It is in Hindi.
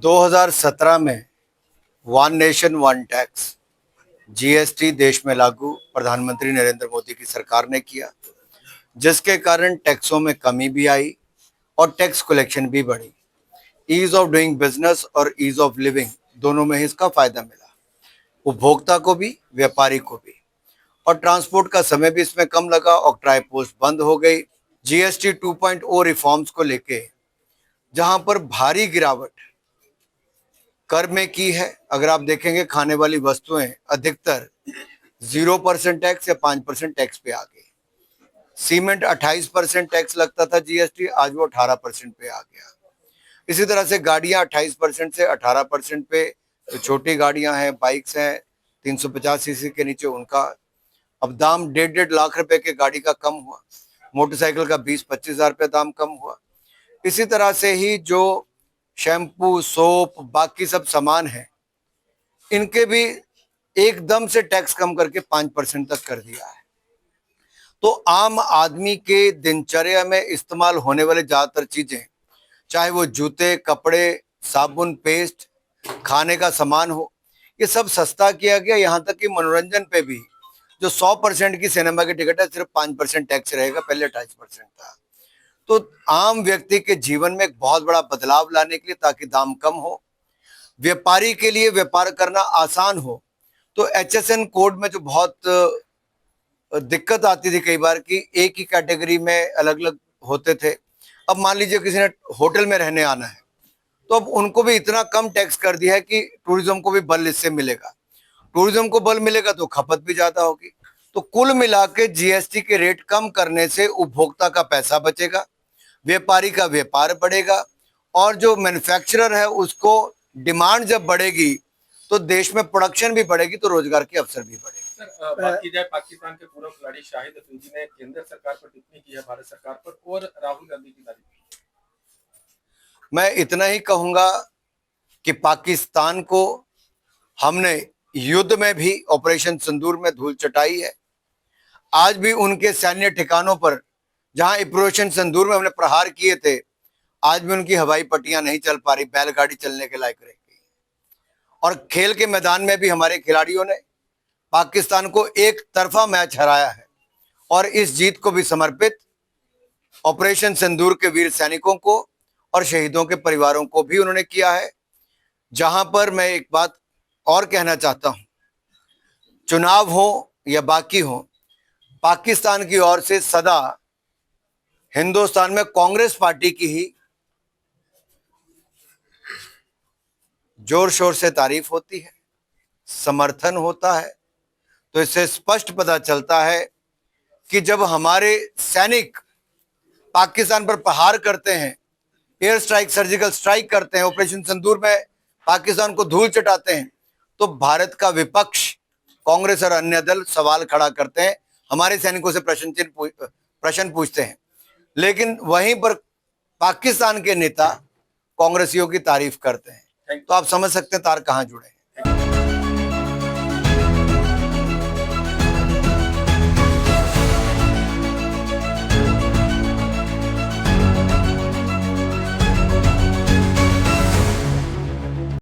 2017 में one nation one tax GST देश में लागू प्रधानमंत्री नरेंद्र मोदी की सरकार ने किया, जिसके कारण टैक्सों में कमी भी आई और टैक्स कलेक्शन भी बढ़ी। ईज ऑफ डूइंग बिजनेस और ईज ऑफ लिविंग दोनों में ही इसका फायदा मिला, उपभोक्ता को भी, व्यापारी को भी। और ट्रांसपोर्ट का समय भी इसमें कम लगा और ट्राई पोस्ट बंद हो गई। जीएसटी 2.0 रिफॉर्म्स को लेके जहां पर भारी गिरावट कर में की है, अगर आप देखेंगे खाने वाली वस्तुएं अधिकतर 0% टैक्स या 5% टैक्स पे आ गई। सीमेंट 28% टैक्स लगता था जीएसटी, आज वो 18% पे आ गया। इसी तरह से गाड़ियां 28% से 18% पे, तो छोटी गाड़ियां हैं, बाइक्स हैं 350 सीसी के नीचे, उनका अब दाम 1.5 लाख रुपए के गाड़ी का कम हुआ। मोटरसाइकिल का 20-25 हजार रुपये दाम कम हुआ। इसी तरह से ही जो शैम्पू, सोप, बाकी सब सामान है, इनके भी एकदम से टैक्स कम करके 5% तक कर दिया है। तो आम आदमी के दिनचर्या में इस्तेमाल होने वाले ज्यादातर चीजें, चाहे वो जूते, कपड़े, साबुन, पेस्ट, खाने का सामान हो, ये सब सस्ता किया गया। यहाँ तक कि मनोरंजन पे भी जो 100% की सिनेमा की टिकट है, सिर्फ 5% टैक्स रहेगा, पहले 28% था। तो आम व्यक्ति के जीवन में एक बहुत बड़ा बदलाव लाने के लिए, ताकि दाम कम हो, व्यापारी के लिए व्यापार करना आसान हो। तो एचएसएन कोड में जो बहुत दिक्कत आती थी कई बार कि एक ही कैटेगरी में अलग अलग होते थे। अब मान लीजिए किसी ने होटल में रहने आना है, तो अब उनको भी इतना कम टैक्स कर दिया है कि टूरिज्म को भी बल इससे मिलेगा। टूरिज्म को बल मिलेगा तो खपत भी ज्यादा होगी। तो कुल मिला के जीएसटी के रेट कम करने से उपभोक्ता का पैसा बचेगा, व्यापारी का व्यापार बढ़ेगा, और जो मैन्युफैक्चरर है उसको डिमांड जब बढ़ेगी तो देश में प्रोडक्शन भी बढ़ेगी, तो रोजगार के अवसर भी बढ़ेंगे। बात की जाए, पाकिस्तान के पूर्व खिलाड़ी शाहिद अफरीदी ने केंद्र सरकार पर टिप्पणी की है, भारत सरकार पर, और राहुल गांधी की तारीफ की। मैं इतना ही कहूंगा कि पाकिस्तान को हमने युद्ध में भी ऑपरेशन सिंदूर में धूल चटाई है। आज भी उनके सैन्य ठिकानों पर जहां ऑपरेशन सिंदूर में हमने प्रहार किए थे, आज भी उनकी हवाई पट्टियां नहीं चल पा रही, बैलगाड़ी चलने के लायक रह गई। और खेल के मैदान में भी हमारे खिलाड़ियों ने पाकिस्तान को एक तरफा मैच हराया है, और इस जीत को भी समर्पित ऑपरेशन सिंदूर के वीर सैनिकों को और शहीदों के परिवारों को भी उन्होंने किया है। जहां पर मैं एक बात और कहना चाहता हूं, चुनाव हो या बाकी हो, पाकिस्तान की ओर से सदा हिंदुस्तान में कांग्रेस पार्टी की ही जोर शोर से तारीफ होती है, समर्थन होता है। तो इससे स्पष्ट पता चलता है कि जब हमारे सैनिक पाकिस्तान पर प्रहार करते हैं, एयर स्ट्राइक, सर्जिकल स्ट्राइक करते हैं, ऑपरेशन सिंदूर में पाकिस्तान को धूल चटाते हैं, तो भारत का विपक्ष, कांग्रेस और अन्य दल सवाल खड़ा करते हैं, हमारे सैनिकों से प्रश्न पूछते हैं। लेकिन वहीं पर पाकिस्तान के नेता कांग्रेसियों की तारीफ करते हैं। तो आप समझ सकते हैं तार कहां जुड़े हैं।